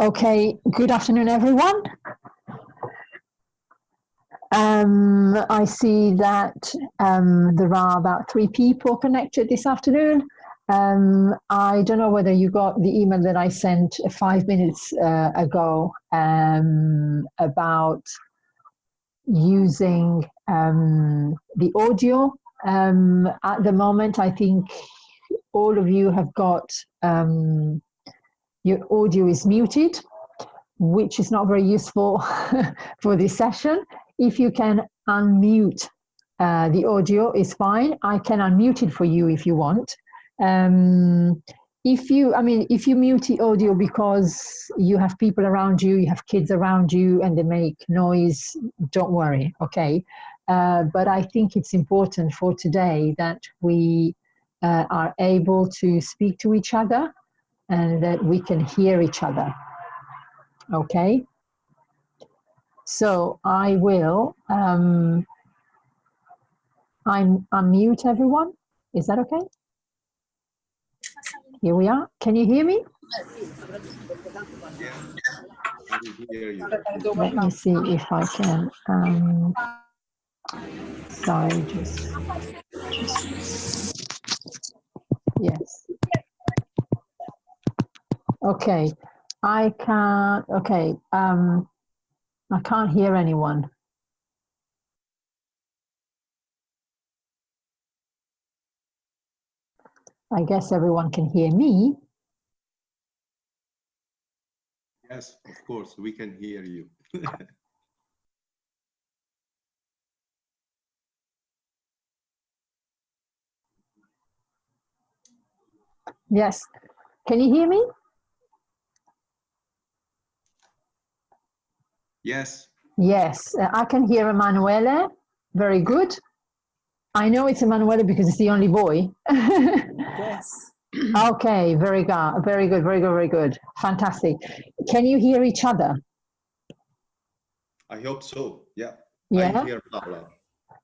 Okay, good afternoon, everyone. I see that there are about 3 people connected this afternoon. I don't know whether you got the email that I sent 5 minutes ago about using the audio. At the moment, I think all of you have got your audio is muted, which is not very useful for this session. If you can unmute the audio, is fine. I can unmute it for you if you want. If you mute the audio because you have people around you, you have kids around you, and they make noise, don't worry, okay? But I think it's important for today that we are able to speak to each other and that we can hear each other, okay? So I will unmute everyone. Is that okay? Here we are. Can you hear me? Yeah, I can hear you. Let me see if I can. Sorry, just yes. Okay, I can't. Okay, I can't hear anyone. I guess everyone can hear me. Yes, of course, we can hear you. Yes. Can you hear me? Yes. Yes, I can hear Emanuele. Very good. I know it's Emanuele because it's the only boy. Yes. Okay, very good, very good, very good, very good. Fantastic. Can you hear each other? I hope so. Yeah. Yeah. I hear Paula.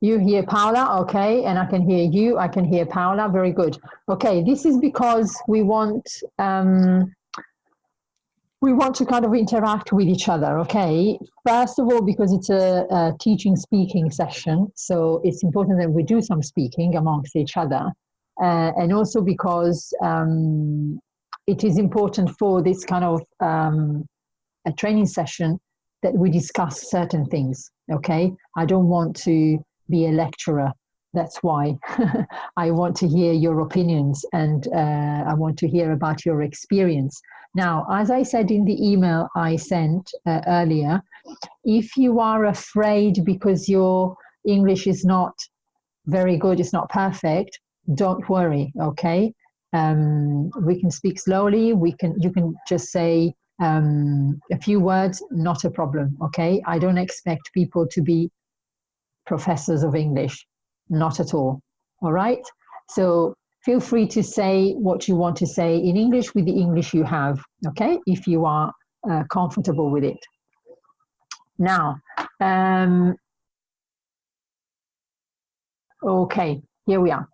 You hear Paula, okay, and I can hear you. I can hear Paula. Very good. Okay, this is because we want to kind of interact with each other, okay? First of all, because it's a teaching speaking session, so it's important that we do some speaking amongst each other. And also because it is important for this kind of a training session that we discuss certain things, okay? I don't want to be a lecturer. That's why I want to hear your opinions and I want to hear about your experience. Now, as I said in the email I sent earlier, if you are afraid because your English is not very good, it's not perfect, don't worry, okay? We can speak slowly. You can just say a few words, not a problem, okay? I don't expect people to be professors of English, not at all right? So feel free to say what you want to say in English with the English you have, okay? If you are comfortable with it. Now, okay, here we are.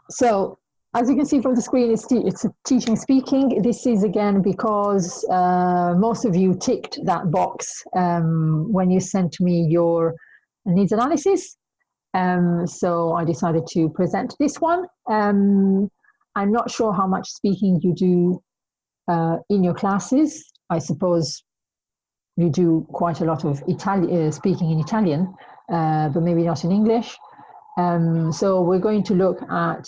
So as you can see from the screen, it's a teaching speaking. This is again because most of you ticked that box when you sent me your needs analysis. So I decided to present this one. I'm not sure how much speaking you do in your classes. I suppose you do quite a lot of speaking in Italian, but maybe not in English. So we're going to look at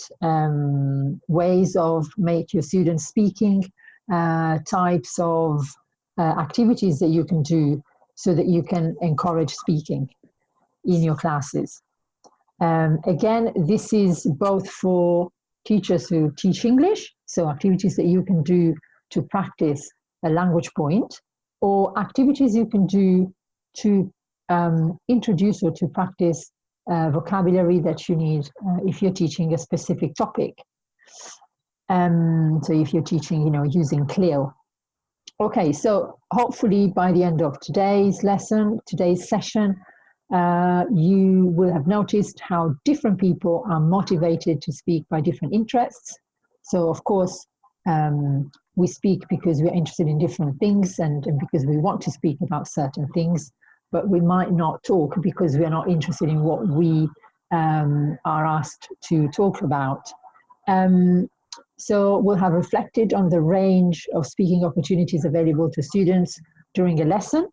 ways of make your students speaking, types of activities that you can do so that you can encourage speaking in your classes. Again, this is both for teachers who teach English, so activities that you can do to practice a language point, or activities you can do to introduce or to practice vocabulary that you need if you're teaching a specific topic. So if you're teaching, using CLIL. Okay, so hopefully by the end of today's lesson, today's session, you will have noticed how different people are motivated to speak by different interests. So of course, we speak because we're interested in different things and because we want to speak about certain things, but we might not talk because we are not interested in what we are asked to talk about. So we'll have reflected on the range of speaking opportunities available to students during a lesson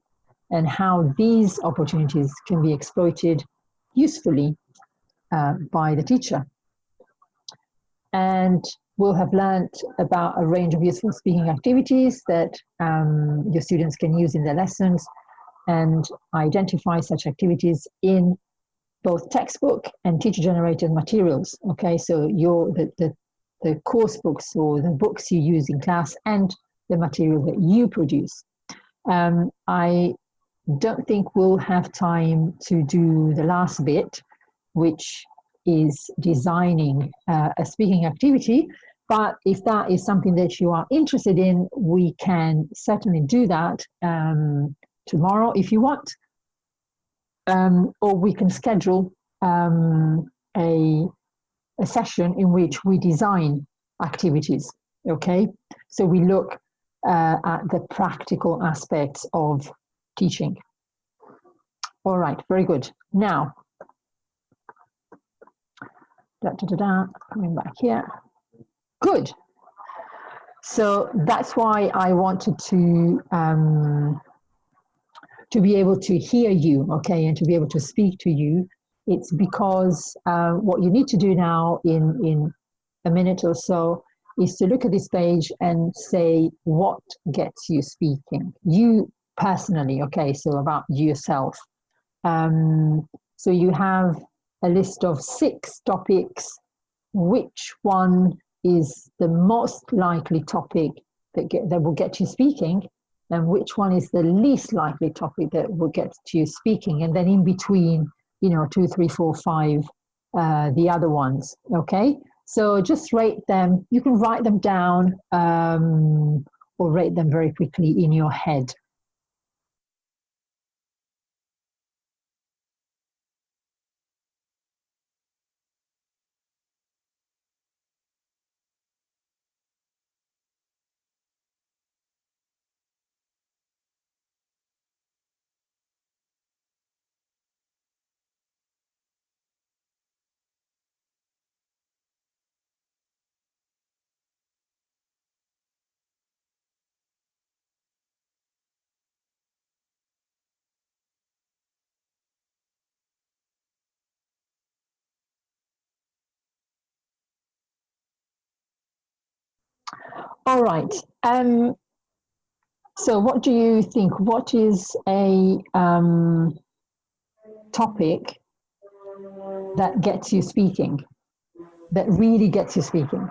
and how these opportunities can be exploited usefully by the teacher. And we'll have learned about a range of useful speaking activities that your students can use in their lessons and identify such activities in both textbook and teacher-generated materials. Okay, so the course books or the books you use in class and the material that you produce. I don't think we'll have time to do the last bit, which is designing a speaking activity. But if that is something that you are interested in, we can certainly do that tomorrow if you want. Or we can schedule a session in which we design activities, okay? So we look at the practical aspects of teaching. All right, very good. Now, coming back here. Good. So that's why I wanted to be able to hear you, okay, and to be able to speak to you. It's because what you need to do now in a minute or so is to look at this page and say what gets you speaking. You personally, okay, so about yourself. So you have a list of 6 topics. Which one is the most likely topic that will get you speaking, and which one is the least likely topic that will get you speaking, and then in between, 2, 3, 4, 5, the other ones, okay? So just rate them. You can write them down or rate them very quickly in your head. All right. So what do you think? What is a topic that gets you speaking, that really gets you speaking?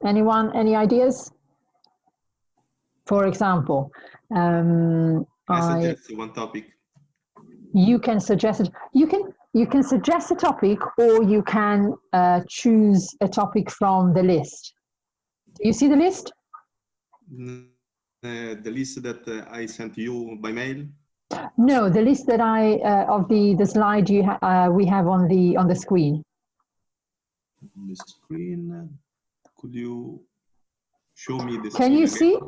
Anyone, any ideas? For example, I suggest one topic. You can suggest it. You can suggest a topic, or you can choose a topic from the list. Do you see the list? The list that I sent you by mail. No, the list that of the slide we have on the screen. The screen. Could you show me the Can screen you again? see?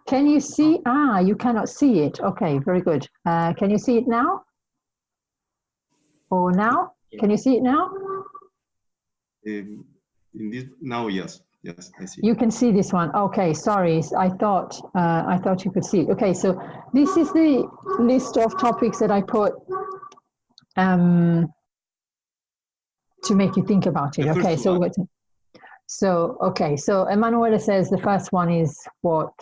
Can you see? Ah, you cannot see it. Okay, very good. Can you see it now? Or now? Can you see it now? In this now, yes, I see. You can see this one. Okay, sorry. I thought you could see it. Okay, so this is the list of topics that I put to make you think about it. Okay, so Emanuele says the first one is what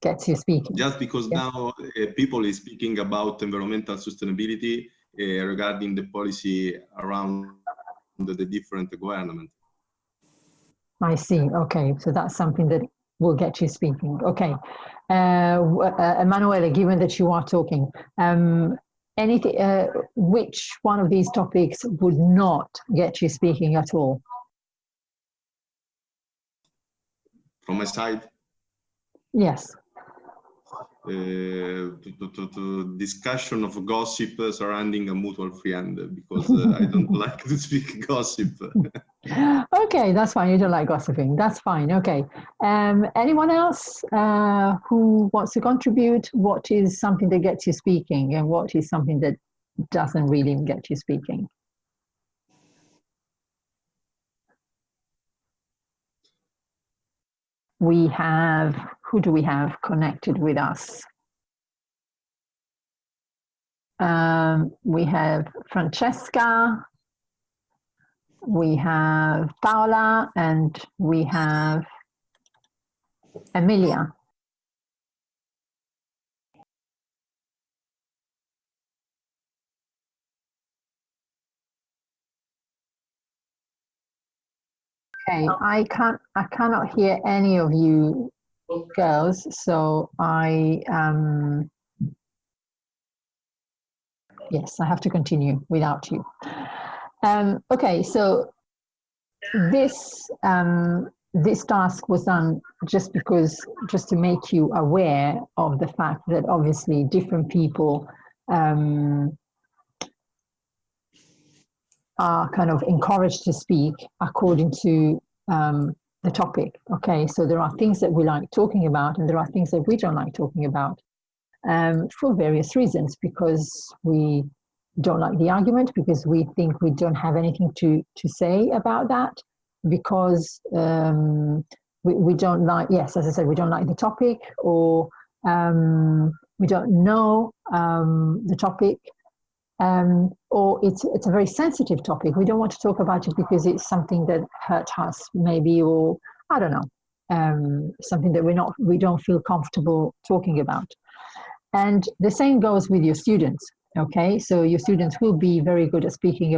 gets you speaking. Just because now people is speaking about environmental sustainability regarding the policy around the different government. I see. Okay, so that's something that will get you speaking. Okay, Emanuele, given that you are talking, which one of these topics would not get you speaking at all? From my side, Yes. Discussion of gossip surrounding a mutual friend, because I don't like to speak gossip. Okay, that's fine. You don't like gossiping. That's fine. Okay. Anyone else who wants to contribute? What is something that gets you speaking, and what is something that doesn't really get you speaking? We have, who do we have connected with us? We have Francesca, we have Paola, and we have Emilia. Okay, I cannot hear any of you girls, so yes, I have to continue without you. Okay, so this task was done just to make you aware of the fact that obviously different people are kind of encouraged to speak according to the topic. Okay, so there are things that we like talking about, and there are things that we don't like talking about for various reasons, because we don't like the argument, because we think we don't have anything to say about that, because we don't like, yes, as I said, we don't like the topic, or we don't know the topic, or it's a very sensitive topic. We don't want to talk about it because it's something that hurt us, maybe, or I don't know, something that we don't feel comfortable talking about. And the same goes with your students. Okay, so your students will be very good at talking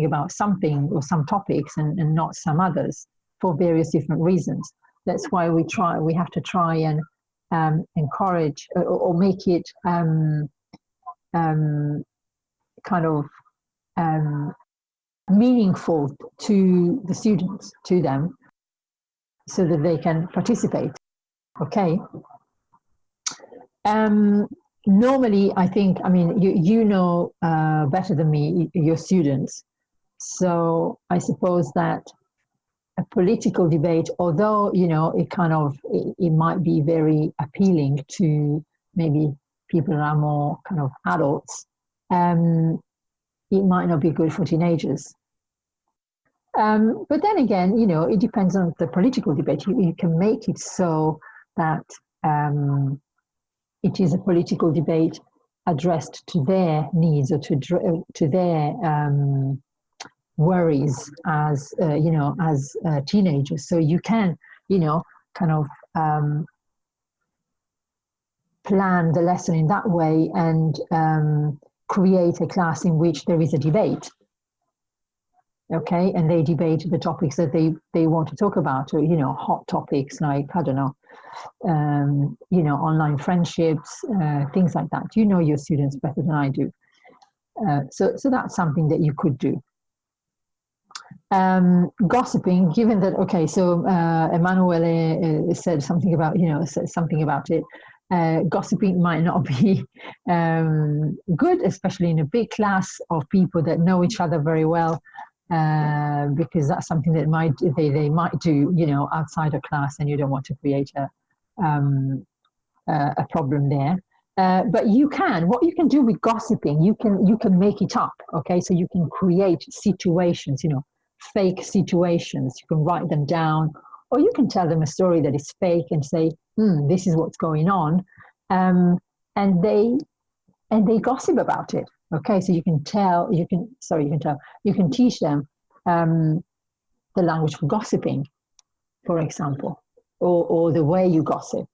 about something or some topics, and not some others, for various different reasons. That's why we have to try and encourage or make it kind of meaningful to the students, to them, so that they can participate. Okay. Normally, I think, I mean, you know better than me, your students. So I suppose that a political debate, although, you know, it might be very appealing to maybe people that are more kind of adults, it might not be good for teenagers. But then again, you know, it depends on the political debate. You can make it so that it is a political debate addressed to their needs, or to their worries as you know, as teenagers. So you can, you know, kind of plan the lesson in that way, and create a class in which there is a debate. Okay, and they debate the topics that they want to talk about, or, you know, hot topics like, I don't know, you know, online friendships, things like that. You know your students better than I do. So that's something that you could do. Gossiping, given that, okay, so Emanuele said something about, you know, it. Gossiping might not be good, especially in a big class of people that know each other very well, because that's something that they might do, you know, outside of class, and you don't want to create a problem there. But what you can do with gossiping, you can make it up. Okay, so you can create situations, you know, fake situations. You can write them down, or you can tell them a story that is fake and say, this is what's going on, and they gossip about it. Okay, so you can teach them the language for gossiping, for example, or the way you gossip,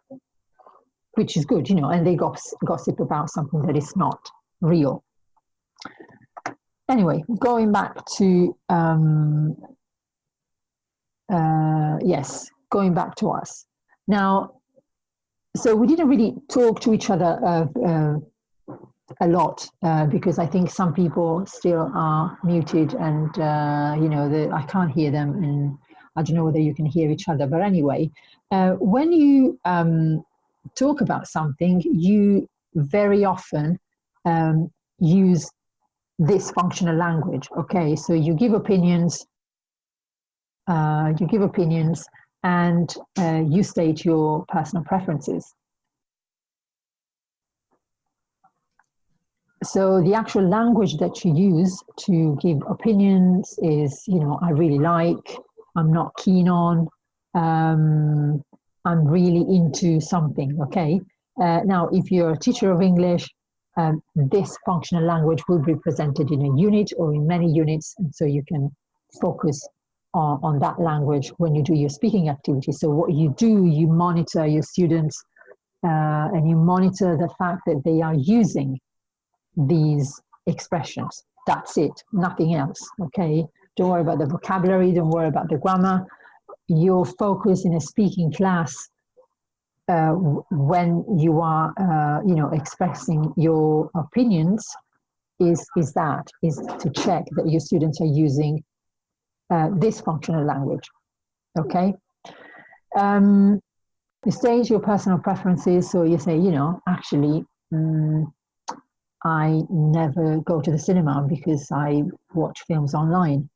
which is good, you know, and they gossip about something that is not real. Anyway, going back to, going back to us. Now, so we didn't really talk to each other a lot, because I think some people still are muted, and you know, I can't hear them, and I don't know whether you can hear each other. But anyway, when you talk about something, you very often use this functional language. Okay, so you give opinions, and you state your personal preferences. So the actual language that you use to give opinions is, you know, I really like, I'm not keen on, I'm really into something, okay? Now, if you're a teacher of English, this functional language will be presented in a unit or in many units, and so you can focus on that language when you do your speaking activity. So what you do, you monitor your students and you monitor the fact that they are using these expressions. That's it, nothing else, okay? Don't worry about the vocabulary, don't worry about the grammar. Your focus in a speaking class when you are, you know, expressing your opinions is to check that your students are using this functional language, okay? You state your personal preferences, so you say, you know, actually, I never go to the cinema because I watch films online.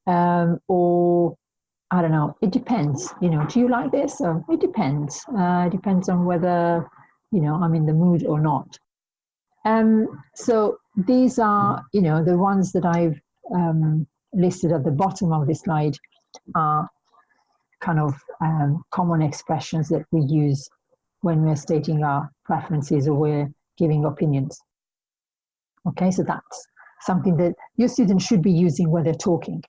Or, I don't know, it depends, you know, do you like this? It depends. It depends on whether, you know, I'm in the mood or not. So these are, you know, the ones that I've listed at the bottom of this slide are kind of common expressions that we use when we're stating our preferences or we're giving opinions. Okay, so that's something that your students should be using when they're talking.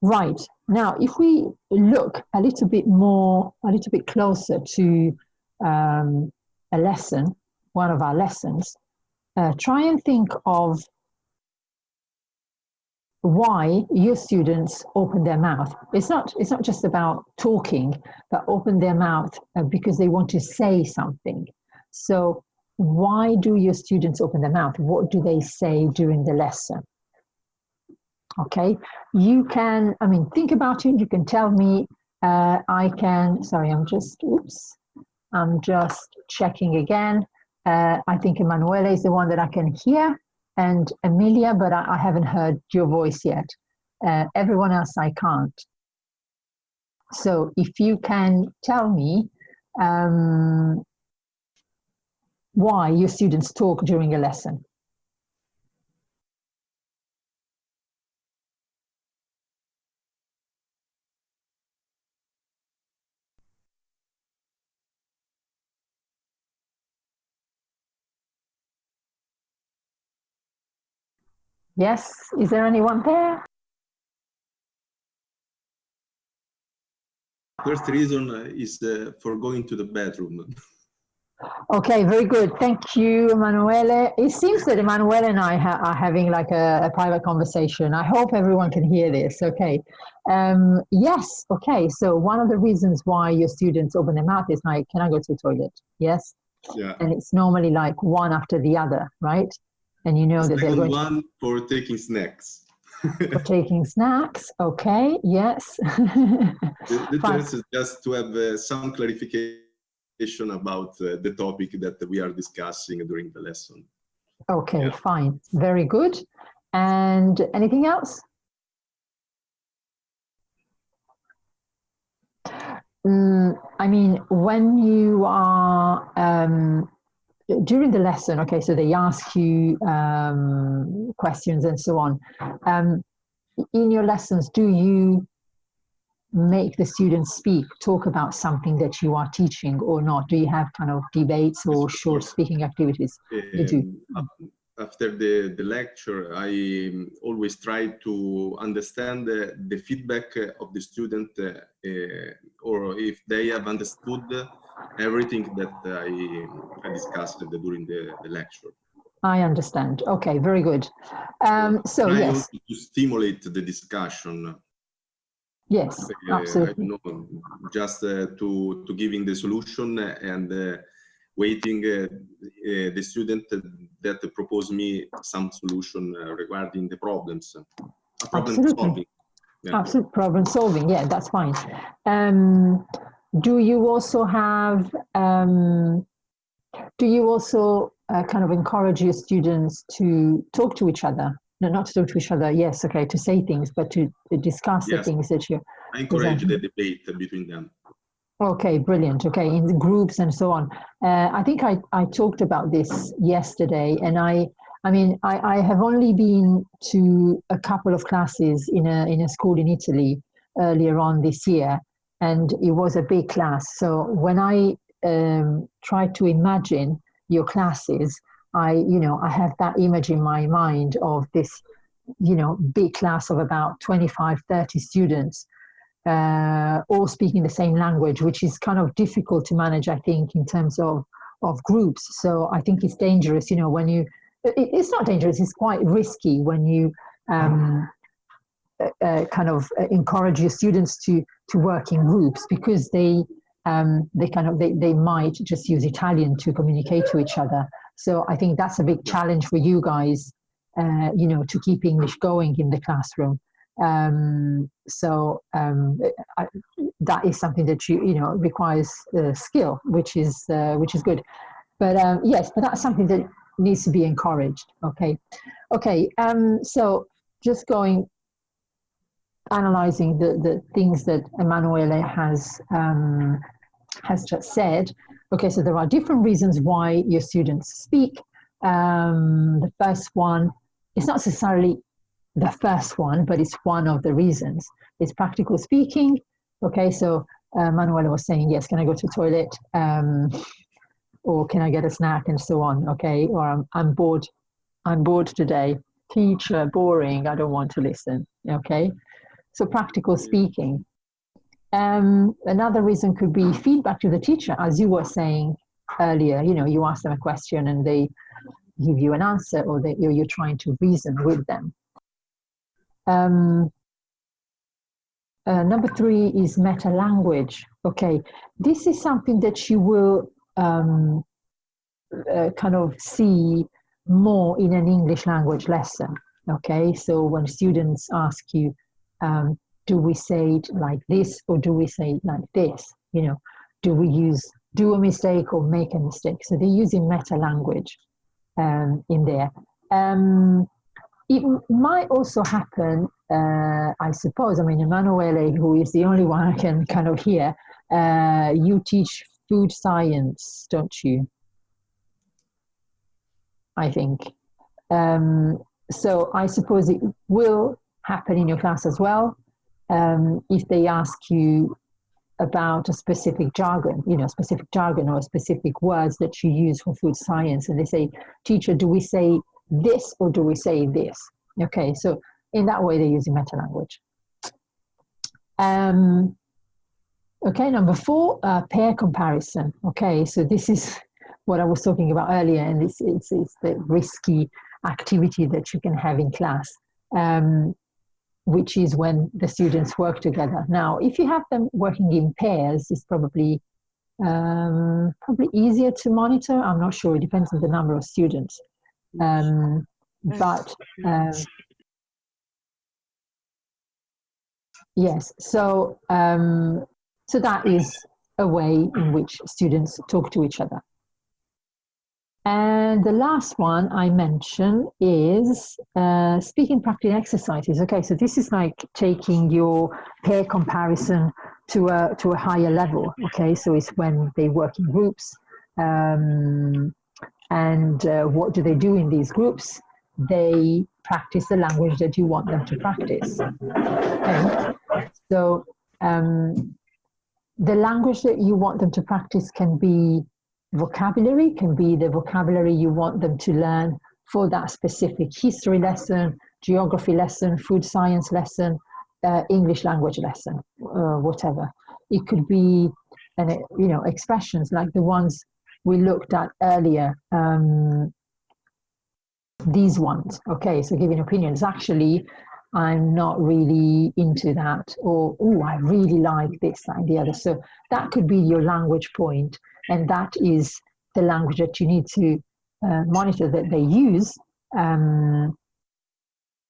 Right, now if we look a little bit closer to a lesson, one of our lessons, try and think of why your students open their mouth. It's not just about talking, but open their mouth because they want to say something. So why do your students open their mouth? What do they say during the lesson? Okay, you can, I mean, think about it. You can tell me, sorry, I'm just checking again. I think Emanuele is the one that I can hear, and Emilia, but I haven't heard your voice yet. Everyone else I can't. So if you can tell me why your students talk during a lesson. Yes, is there anyone there? First reason is for going to the bathroom. Okay, very good. Thank you, Emanuele. It seems that Emanuele and I are having like a private conversation. I hope everyone can hear this. Okay. Yes. Okay. So one of the reasons why your students open their mouth is like, can I go to the toilet? Yes. Yeah. And it's normally like one after the other, right? And you know that they're going one for taking snacks. For taking snacks. Okay. Yes. The test is just to have some clarification about the topic that we are discussing during the lesson. Okay, yeah. Fine. Very good. And anything else? I mean, when you are during the lesson, okay, so they ask you questions and so on. In your lessons, do you make the students speak, talk about something that you are teaching or not? Do you have kind of debates or short speaking activities? You do. After the lecture, I always try to understand the feedback of the student or if they have understood everything that I discussed during the lecture. I understand. Okay, very good. So yes. To stimulate the discussion. Yes, absolutely. I know, just to giving the solution and waiting the student that propose me some solution regarding the problems. Problem Absolutely. solving. Yeah. Absolute problem solving. Yeah, that's fine. Do you also have, do you also kind of encourage your students to talk to each other? No, not to talk to each other. Yes, okay, to say things, but to discuss the Yes, things that you're I encourage presenting. the debate between them. Okay, brilliant. Okay, in the groups and so on. I think I talked about this yesterday, and I mean, I have only been to a couple of classes in a school in Italy earlier on this year, and it was a big class. So when I try to imagine your classes, I have that image in my mind of this, big class of about 25, 30 students, all speaking the same language, which is kind of difficult to manage, I think, in terms of groups. So I think it's dangerous, when it's not dangerous, it's quite risky when you kind of encourage your students to work in groups, because they might just use Italian to communicate to each other. So I think that's a big challenge for you guys, to keep English going in the classroom. That is something that requires skill, which is good. But yes, but that's something that needs to be encouraged. Okay. So just analyzing the things that Emanuele has just said. Okay, so there are different reasons why your students speak. The first one, it's not necessarily the first one, but it's one of the reasons. It's practical speaking. Okay, so Manuela was saying, yes, can I go to the toilet? Or can I get a snack and so on? Okay, or I'm bored. I'm bored today. Teacher, boring. I don't want to listen. Okay, so practical speaking. Another reason could be feedback to the teacher, as you were saying earlier. You ask them a question and they give you an answer, or you're trying to reason with them. Number 3 is meta language. Okay, this is something that you will kind of see more in an English language lesson. Okay, so when students ask you, do we say it like this or do we say it like this? Do we do a mistake or make a mistake? So they're using meta language in there. It might also happen, I suppose. I mean, Emanuele, who is the only one I can kind of hear, you teach food science, don't you? I think. So I suppose it will happen in your class as well. If they ask you about a specific jargon, or specific words that you use for food science, and they say, teacher, do we say this or do we say this? Okay, so in that way they're using meta language. Okay, number 4, pair comparison. Okay, so this is what I was talking about earlier, and it's the risky activity that you can have in class, which is when the students work together. Now, if you have them working in pairs, it's probably easier to monitor. I'm not sure. It depends on the number of students. Yes. So so that is a way in which students talk to each other. And the last one I mentioned is speaking practice exercises. Okay, so this is like taking your pair comparison to a higher level. Okay, so it's when they work in groups, and what do they do in these groups? They practice the language that you want them to practice. Okay, so the language that you want them to practice can be vocabulary, can be the vocabulary you want them to learn for that specific history lesson, geography lesson, food science lesson, English language lesson, whatever. It could be, expressions like the ones we looked at earlier. These ones, okay, so giving opinions. Actually, I'm not really into that, or, oh, I really like this, that, and the other. So that could be your language point, and that is the language that you need to monitor that they use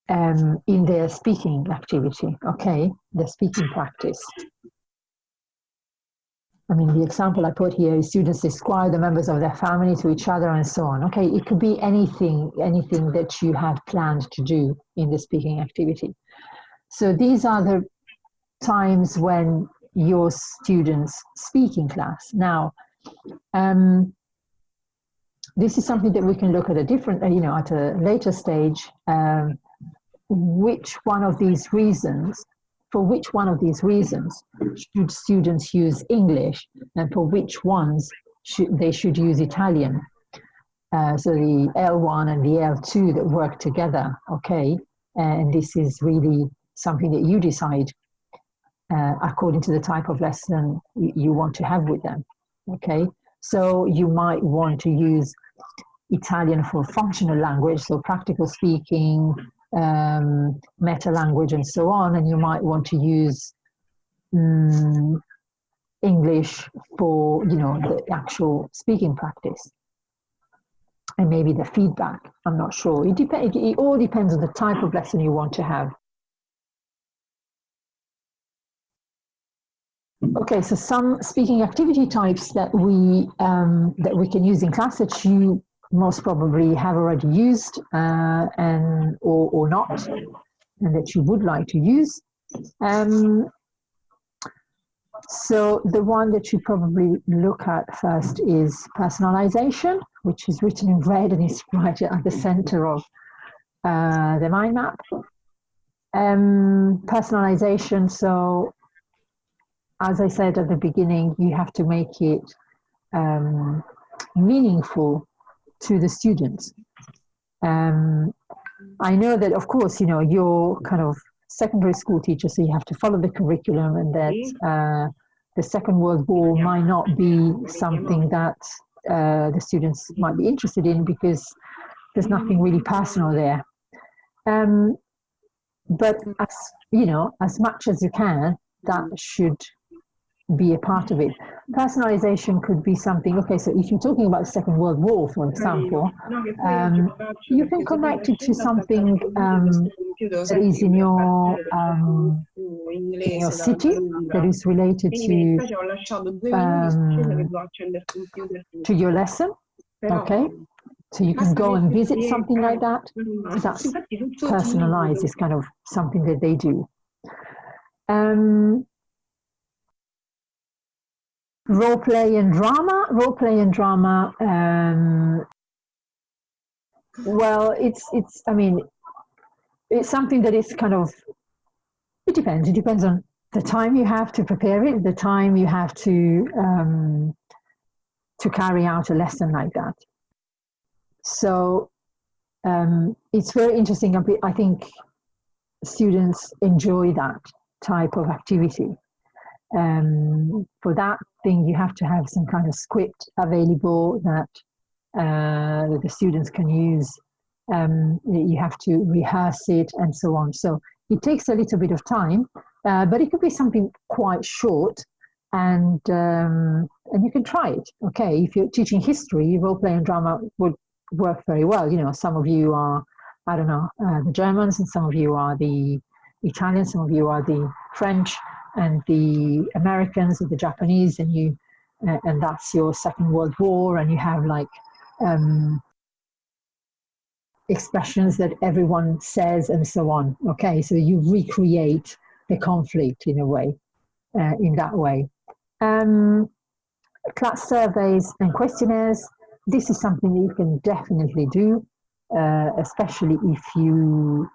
in their speaking activity, okay, their speaking practice. I mean, the example I put here is students describe the members of their family to each other and so on. Okay, it could be anything that you have planned to do in the speaking activity. So these are the times when your students speak in class. Now, this is something that we can look at a different, at a later stage. Which one of these reasons? For which one of these reasons should students use English, and for which ones they should use Italian? So the L1 and the L2 that work together, okay? And this is really something that you decide according to the type of lesson you want to have with them, okay? So you might want to use Italian for functional language, so practical speaking, meta language and so on, and you might want to use English for the actual speaking practice and maybe the feedback. I'm not sure. It all depends on the type of lesson you want to have. Okay, so some speaking activity types that we can use in class that you most probably have already used or not, and that you would like to use. So the one that you probably look at first is personalization, which is written in red and is right at the center of the mind map. Personalization, so as I said at the beginning, you have to make it meaningful to the students. I know that, of course, you're kind of secondary school teacher, so you have to follow the curriculum, and that the Second World War might not be something that the students might be interested in because there's nothing really personal there. But as much as you can, that should be a part of it. Personalization could be something, okay, so if you're talking about the Second World War, for example, you can connect it to something that is in your city, that is related to your lesson, okay? So you can go and visit something like that. So that's personalized, is kind of something that they do. Role play and drama. Well, I mean, it's something that is kind of, it depends. It depends on the time you have to prepare it, the time you have to carry out a lesson like that. So it's very interesting. I think students enjoy that type of activity. For that thing, you have to have some kind of script available that the students can use. You have to rehearse it and so on. So it takes a little bit of time, but it could be something quite short, and you can try it. Okay, if you're teaching history, role play and drama would work very well. Some of you are, I don't know, the Germans, and some of you are the Italians, some of you are the French, and the Americans or the Japanese, and that's your Second World War, and you have like expressions that everyone says and so on. Okay, so you recreate the conflict in a way, in that way. Class surveys and questionnaires. This is something that you can definitely do, especially if you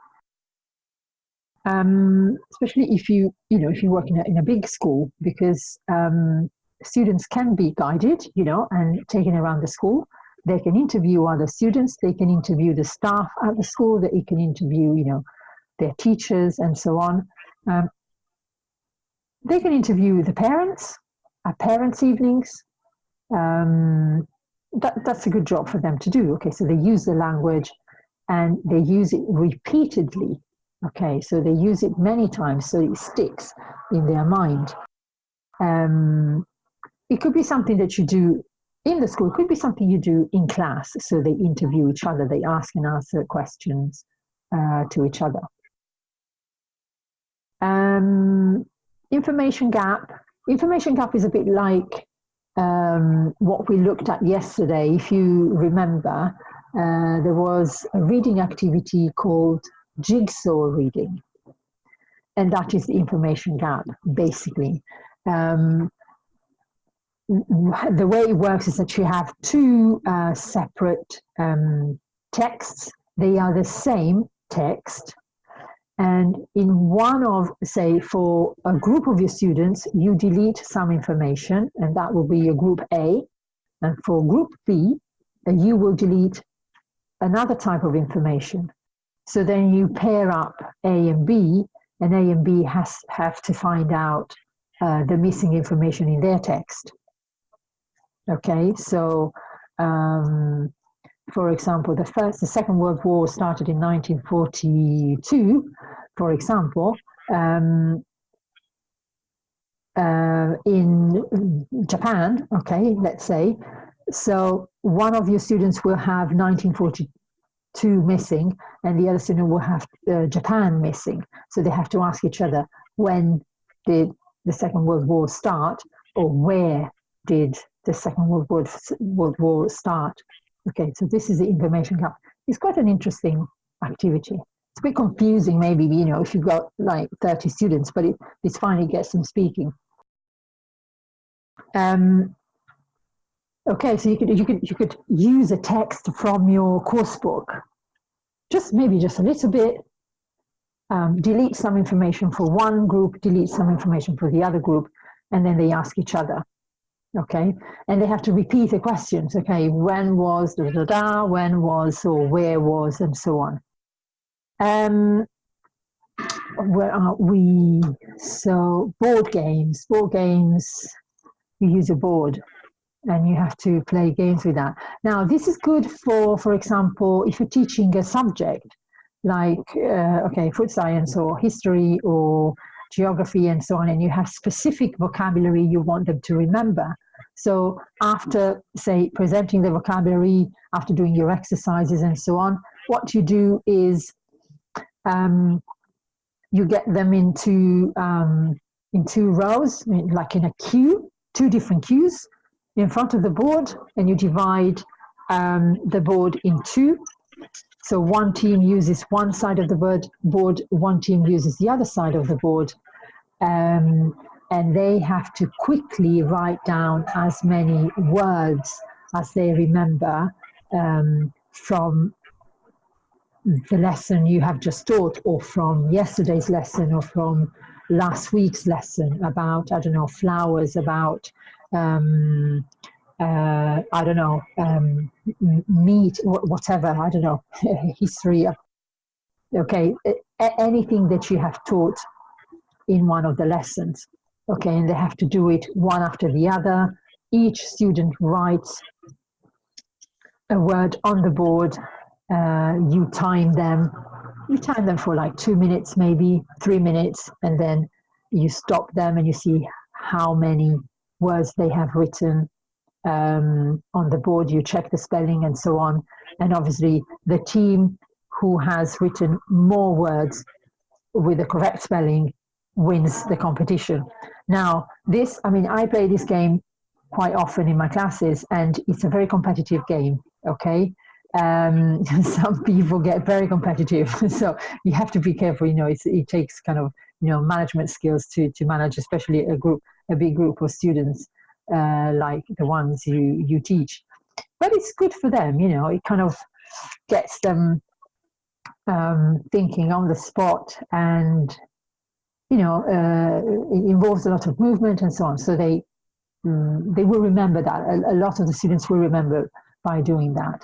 work in a big school, because students can be guided, and taken around the school. They can interview other students, they can interview the staff at the school, they can interview, their teachers and so on. They can interview the parents at parents' evenings. That's a good job for them to do. Okay, so they use the language and they use it repeatedly. Okay, so they use it many times so it sticks in their mind. It could be something that you do in the school, it could be something you do in class. So they interview each other, they ask and answer questions to each other. Information gap. Information gap is a bit like what we looked at yesterday. If you remember, there was a reading activity called jigsaw reading. And that is the information gap, basically. The way it works is that you have two separate texts. They are the same text. And in one of, say, for a group of your students, you delete some information, and that will be your group A. And for group B, you will delete another type of information. So then you pair up A and B, and A and B have to find out the missing information in their text. Okay, so for example, the Second World War started in 1942, for example, in Japan, okay, let's say. So one of your students will have 1942 missing, and the other student will have Japan missing. So they have to ask each other, when did the Second World War start, or where did the Second World War start? Okay, so this is the information gap. It's quite an interesting activity. It's a bit confusing, maybe, you know, if you've got like 30 students, but it's fine, it gets them speaking. Okay, so you could use a text from your course book, maybe just a little bit, delete some information for one group, delete some information for the other group, and then they ask each other. Okay, and they have to repeat the questions. Okay, when was da da da, when was, or where was, and so on. Where are we? So board games. You use a board, and you have to play games with that. Now, this is good for example, if you're teaching a subject like okay, food science or history or geography and so on, and you have specific vocabulary you want them to remember. So after, say, presenting the vocabulary, after doing your exercises and so on, what you do is you get them into in two rows, like in a queue, two different queues in front of the board, and you divide the board in two. So one team uses one side of the board, one team uses the other side of the board, and they have to quickly write down as many words as they remember from the lesson you have just taught, or from yesterday's lesson, or from last week's lesson about, I don't know, flowers, about I don't know, meat, whatever, I don't know, history. Okay, anything that you have taught in one of the lessons. Okay, and they have to do it one after the other. Each student writes a word on the board. You time them for like 2 minutes, maybe 3 minutes, and then you stop them and you see how many words they have written on the board. You check the spelling and so on. And obviously the team who has written more words with the correct spelling wins the competition. Now, this, I mean, I play this game quite often in my classes, and it's a very competitive game, okay? Some people get very competitive, so you have to be careful. You know, it takes kind of, you know, management skills to manage, especially a big group of students like the ones you teach. But it's good for them, you know. It kind of gets them thinking on the spot, and you know, it involves a lot of movement and so on. So they will remember that. A lot of the students will remember by doing that.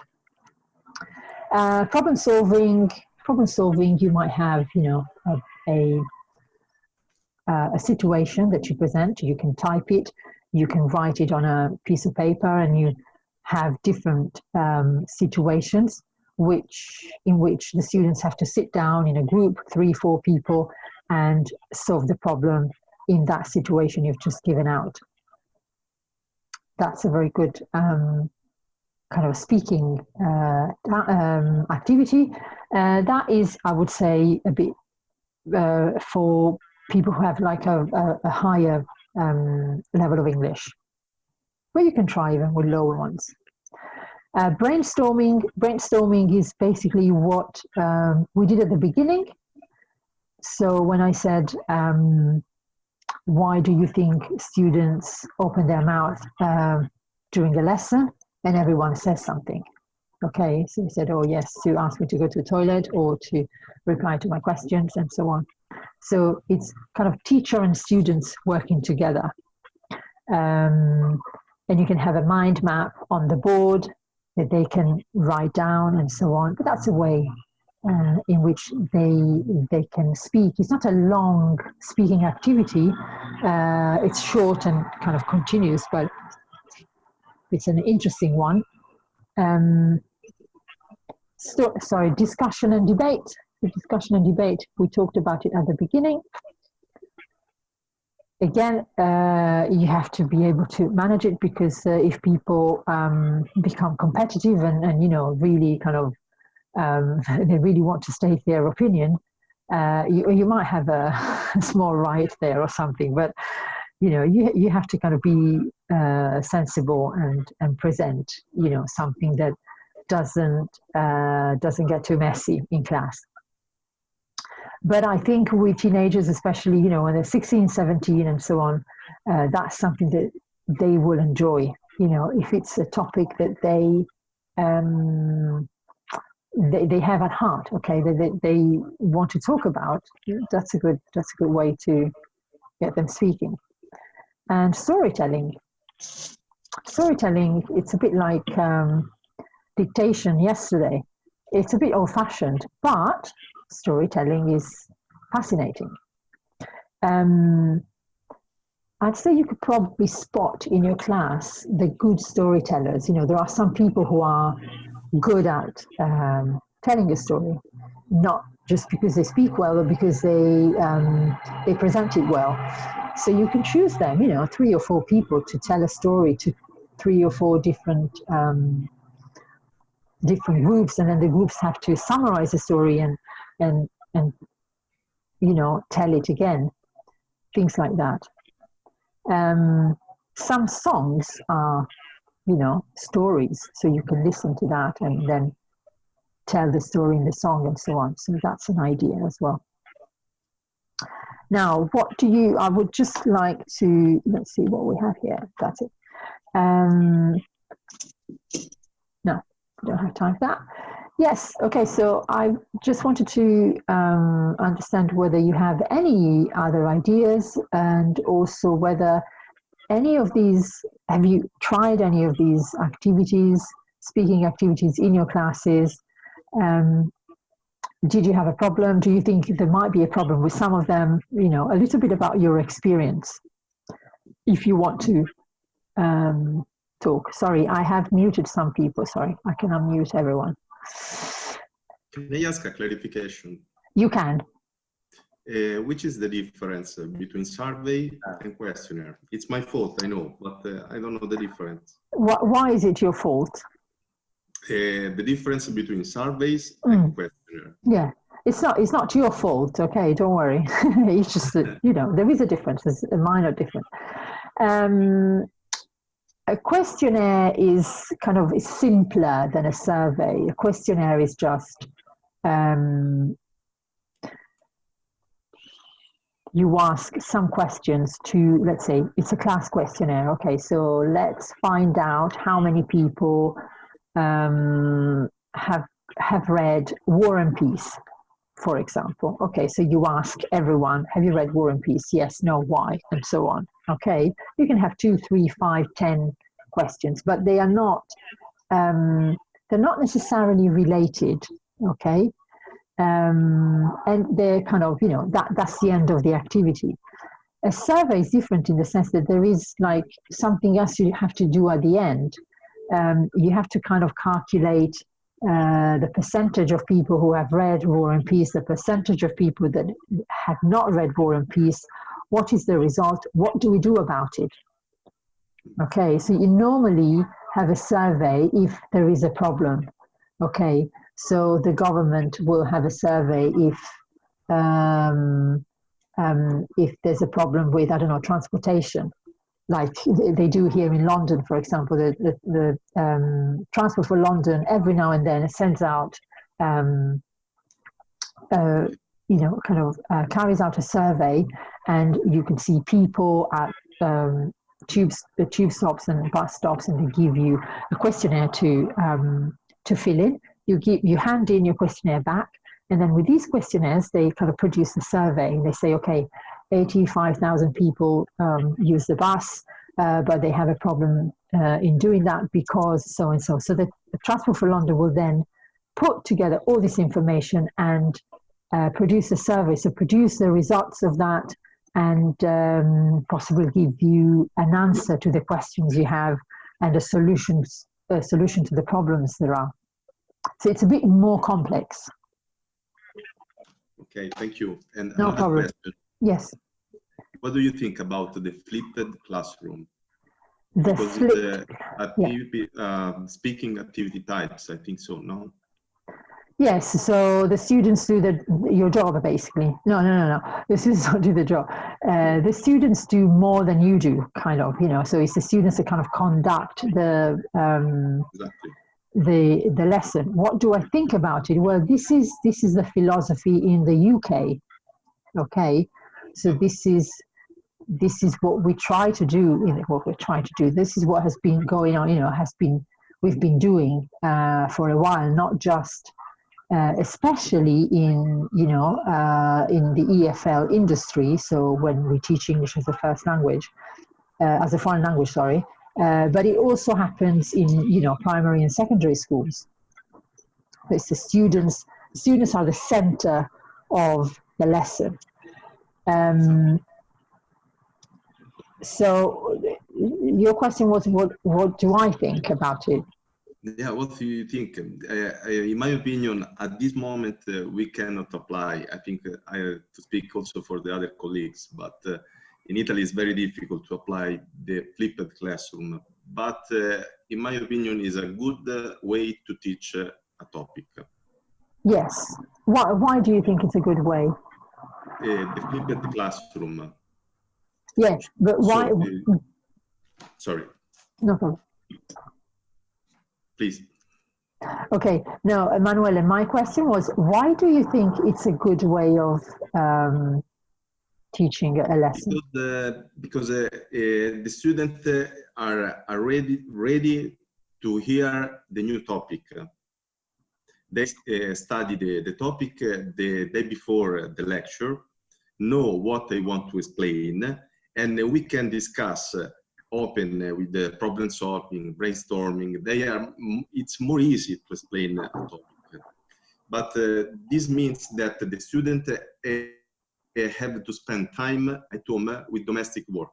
Problem solving, you might have, you know, a situation that you present. You can type it, you can write it on a piece of paper, and you have different situations in which the students have to sit down in a group, 3-4 people, and solve the problem in that situation you've just given out. That's a very good kind of speaking activity. That is, I would say, a bit for people who have like a higher level of English, but you can try even with lower ones. Brainstorming is basically what we did at the beginning. So when I said, why do you think students open their mouth during a lesson, and everyone says something? Okay, so you said, oh yes, to ask me to go to the toilet or to reply to my questions and so on. So it's kind of teacher and students working together. And you can have a mind map on the board that they can write down and so on. But that's a way in which they can speak. It's not a long speaking activity. It's short and kind of continuous, but it's an interesting one. Sorry, discussion and debate. The discussion and debate, we talked about it at the beginning. Again, you have to be able to manage it, because if people become competitive and you know, really kind of they really want to state their opinion, you might have a small riot there or something. But you know, you have to kind of be sensible and present, you know, something that doesn't get too messy in class. But I think with teenagers, especially, you know, when they're 16, 17 and so on, that's something that they will enjoy. You know, if it's a topic that they have at heart, okay, that they want to talk about, that's a good way to get them speaking. And storytelling, it's a bit like dictation yesterday. It's a bit old-fashioned, but storytelling is fascinating. I'd say you could probably spot in your class the good storytellers. You know, there are some people who are good at telling a story, not just because they speak well, but because they present it well. So you can choose them, you know, 3 or 4 people to tell a story to 3 or 4 different groups, and then the groups have to summarize the story and you know, tell it again, things like that. Some songs are, you know, stories, so you can listen to that and then tell the story in the song and so on. So that's an idea as well. Now, I would just like to, let's see what we have here. That's it. No, I don't have time for that. Yes, okay, so I just wanted to understand whether you have any other ideas, and also whether any of these, have you tried any of these activities, speaking activities in your classes? Did you have a problem? Do you think there might be a problem with some of them? You know, a little bit about your experience, if you want to talk. Sorry, I have muted some people. Sorry, I can unmute everyone. Can I ask a clarification? You can. Which is the difference between survey and questionnaire? It's my fault, I know, but I don't know the difference. Why is it your fault? The difference between surveys and questionnaire. Yeah, it's not your fault. Okay, don't worry. It's just that, you know, there is a difference. There's a minor difference. A questionnaire is kind of simpler than a survey. A questionnaire is just you ask some questions to, let's say, it's a class questionnaire. Okay, so let's find out how many people have read War and Peace, for example. Okay, so you ask everyone, have you read War and Peace? Yes, no, why, and so on. Okay, you can have 2, 3, 5, 10 questions, but they are not they're not necessarily related. Okay, and they're kind of, you know, that's the end of the activity. A survey is different in the sense that there is like something else you have to do at the end. You have to kind of calculate the percentage of people who have read War and Peace, the percentage of people that have not read War and Peace. What is the result? What do we do about it? Okay, so normally have a survey if there is a problem. Okay, so the government will have a survey if there's a problem with, I don't know, transportation, like they do here in London, for example. The Transport for London every now and then sends out, carries out a survey, and you can see people at tube stops and bus stops, and they give you a questionnaire to fill in. You hand in your questionnaire back, and then with these questionnaires, they kind of produce a survey, and they say, okay, 85,000 people use the bus, but they have a problem in doing that because so and so. So the Transport for London will then put together all this information and produce a survey, so produce the results of that, and possibly give you an answer to the questions you have and a solution to the problems there are. So it's a bit more complex. Okay, thank you. And no problem. Question. Yes. What do you think about the flipped classroom? The because flipped, activity, speaking activity types, I think so, no? Yes, so the students do your job, basically. No. The students don't do the job. The students do more than you do, kind of, so it's the students that kind of conduct Exactly. the lesson. What do I think about it? Well, this is the philosophy in the UK. Okay, so this is what we try to do. This is what has been going on. We've been doing for a while, not just especially in the EFL industry. So when we teach English as a first language, as a foreign language, sorry. But it also happens in primary and secondary schools. It's the students. Students are the center of the lesson. So your question was, what do I think about it? Yeah, what do you think? In my opinion, at this moment, we cannot apply. I think I have to speak also for the other colleagues, but in Italy, it's very difficult to apply the flipped classroom. But in my opinion, is a good way to teach a topic. Yes. Why do you think it's a good way? The flipped classroom. Yes, but why? Sorry. No problem. Please. Okay. No, Emanuele, my question was, why do you think it's a good way of teaching a lesson? Because the students are ready to hear the new topic. They study the topic the day before the lecture, know what they want to explain, and we can discuss open with the problem solving, brainstorming. It's more easy to explain a topic. But this means that the student have to spend time at home with domestic work.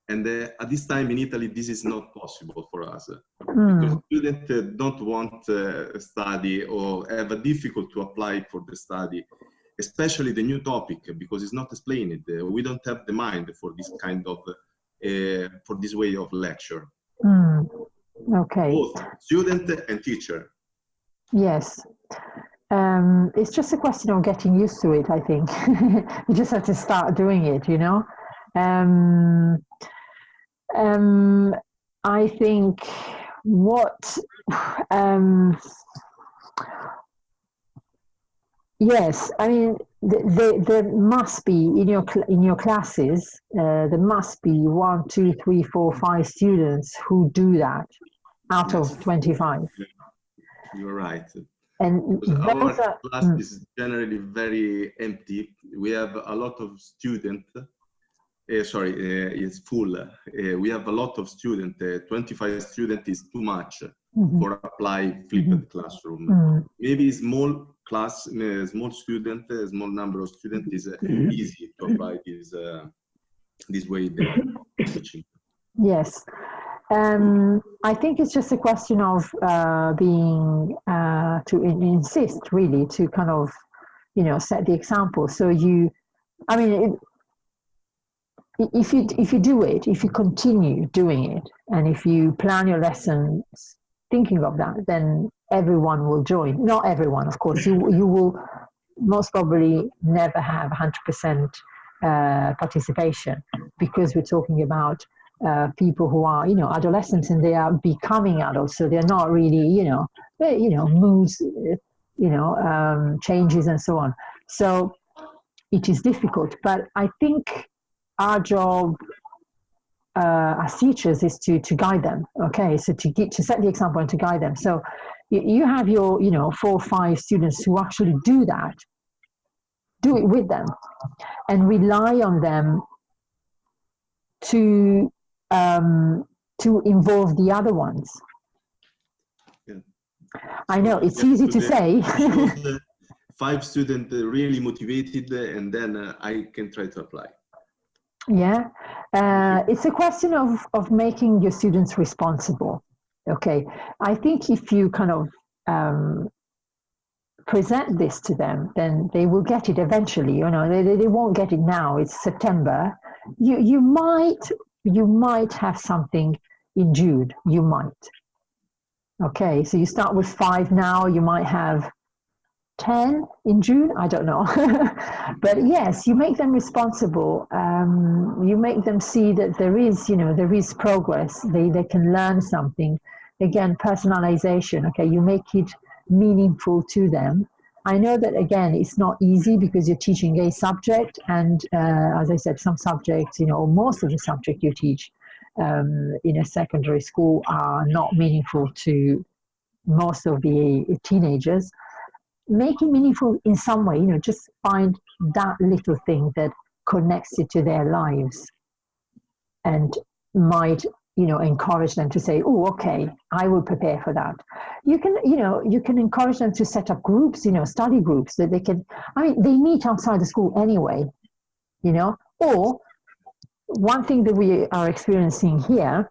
And at this time in Italy, this is not possible for us. Because students don't want to study or have a difficult to apply for the study, especially the new topic, because it's not explained. We don't have the mind for this kind of, for this way of lecture. Okay. Both student and teacher. Yes. It's just a question of getting used to it, I think. You just have to start doing it, I think yes, I mean, there must be in your classes, there must be 1, 2, 3, 4, 5 students who do that out of 25. You're right. And our class is generally very empty. We have a lot of students. It's full. We have a lot of students. 25 students is too much for apply flipped classroom. Maybe small class, small student, a small number of students is easy to apply this way of teaching. Yes. I think it's just a question of being to insist, really, to kind of set the example. So if you do it, if you continue doing it, and if you plan your lessons thinking of that, then everyone will join. Not everyone, of course. You will most probably never have 100% participation, because we're talking about people who are, adolescents, and they are becoming adults, so they're not really, moods, changes and so on. So it is difficult, but I think our job as teachers is to guide them. Okay, so to set the example and to guide them. So you have your 4 or 5 students who actually do that. Do it with them, and rely on them to involve the other ones. Yeah. I know it's easy to say. 5 students really motivated, and then I can try to apply. Yeah, it's a question of making your students responsible. Okay, I think if you kind of present this to them, then they will get it eventually. They won't get it now. It's September. You might have something in June. You might. Okay, so you start with 5 now. You might have 10 in June, I don't know. But yes, you make them responsible. You make them see that there is progress. They can learn something. Again, personalization. Okay, you make it meaningful to them. I know that, again, it's not easy because you're teaching a subject, and as I said, some subjects, or most of the subject you teach in a secondary school are not meaningful to most of the teenagers. Make it meaningful in some way, just find that little thing that connects it to their lives and might, encourage them to say, oh, okay, I will prepare for that. You can encourage them to set up groups, study groups that they meet outside the school anyway, or one thing that we are experiencing here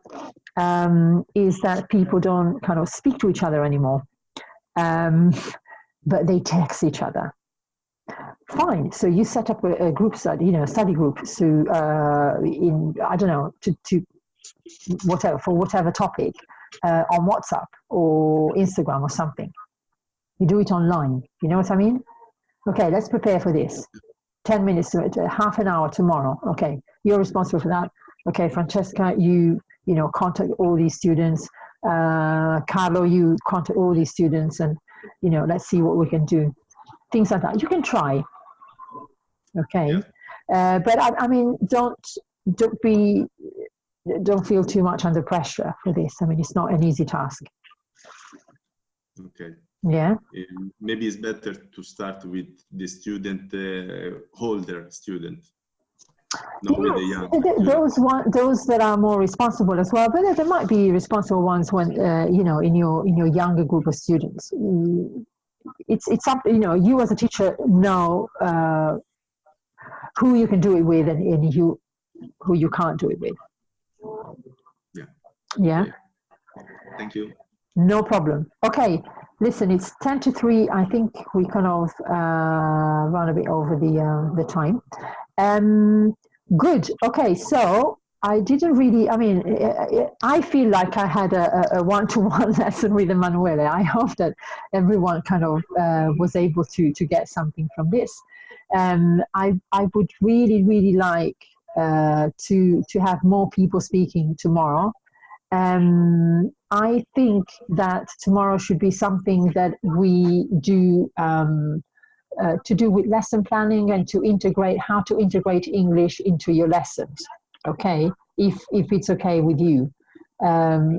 is that people don't kind of speak to each other anymore. But they text each other. Fine. So you set up a group study, study group. So to whatever topic on WhatsApp or Instagram or something. You do it online. You know what I mean? Okay, let's prepare for this. 10 minutes, half an hour tomorrow. Okay, you're responsible for that. Okay, Francesca, you contact all these students. Carlo, you contact all these students, and let's see what we can do. Things like that. You can try. Okay. Yeah. But I mean, don't feel too much under pressure for this. I mean, it's not an easy task. Okay. Yeah. Maybe it's better to start with the student, older student. Not with the young. Those that are more responsible as well, but there might be responsible ones when in your younger group of students. It's up, you as a teacher know who you can do it with and who you can't do it with. Yeah. Yeah. Okay. Thank you. No problem. Okay. Listen, it's 10 to 3. I think we kind of run a bit over the time. Good. Okay. So I didn't really, I feel like I had a one-to-one lesson with Emanuele. I hope that everyone kind of was able to get something from this. I would really, really like to have more people speaking tomorrow. I think that tomorrow should be something that we do to do with lesson planning and how to integrate English into your lessons. Okay, if it's okay with you.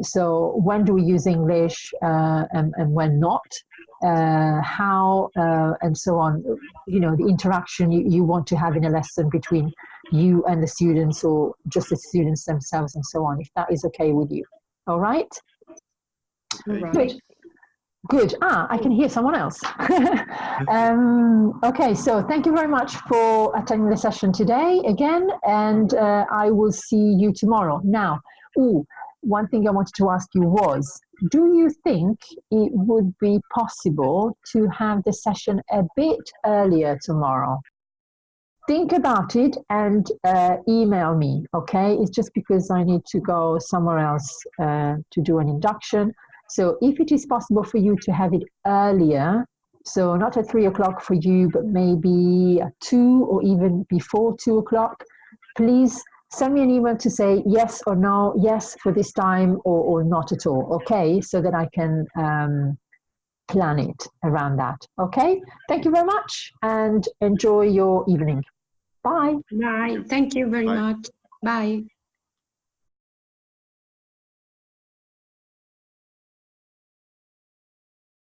So when do we use English and when not? How and so on. The interaction you want to have in a lesson between you and the students, or just the students themselves, and so on. If that is okay with you. All right. Okay. Good. I can hear someone else. Okay, so thank you very much for attending the session today again, and I will see you tomorrow. Now, one thing I wanted to ask you was, do you think it would be possible to have the session a bit earlier tomorrow? think about it and email me, okay? It's just because I need to go somewhere else to do an induction. So if it is possible for you to have it earlier, so not at 3 o'clock for you, but maybe at 2 or even before 2 o'clock, please send me an email to say yes or no, yes for this time or not at all, okay? So that I can plan it around that, okay? Thank you very much and enjoy your evening. Bye. Bye. Thank you very much. Bye.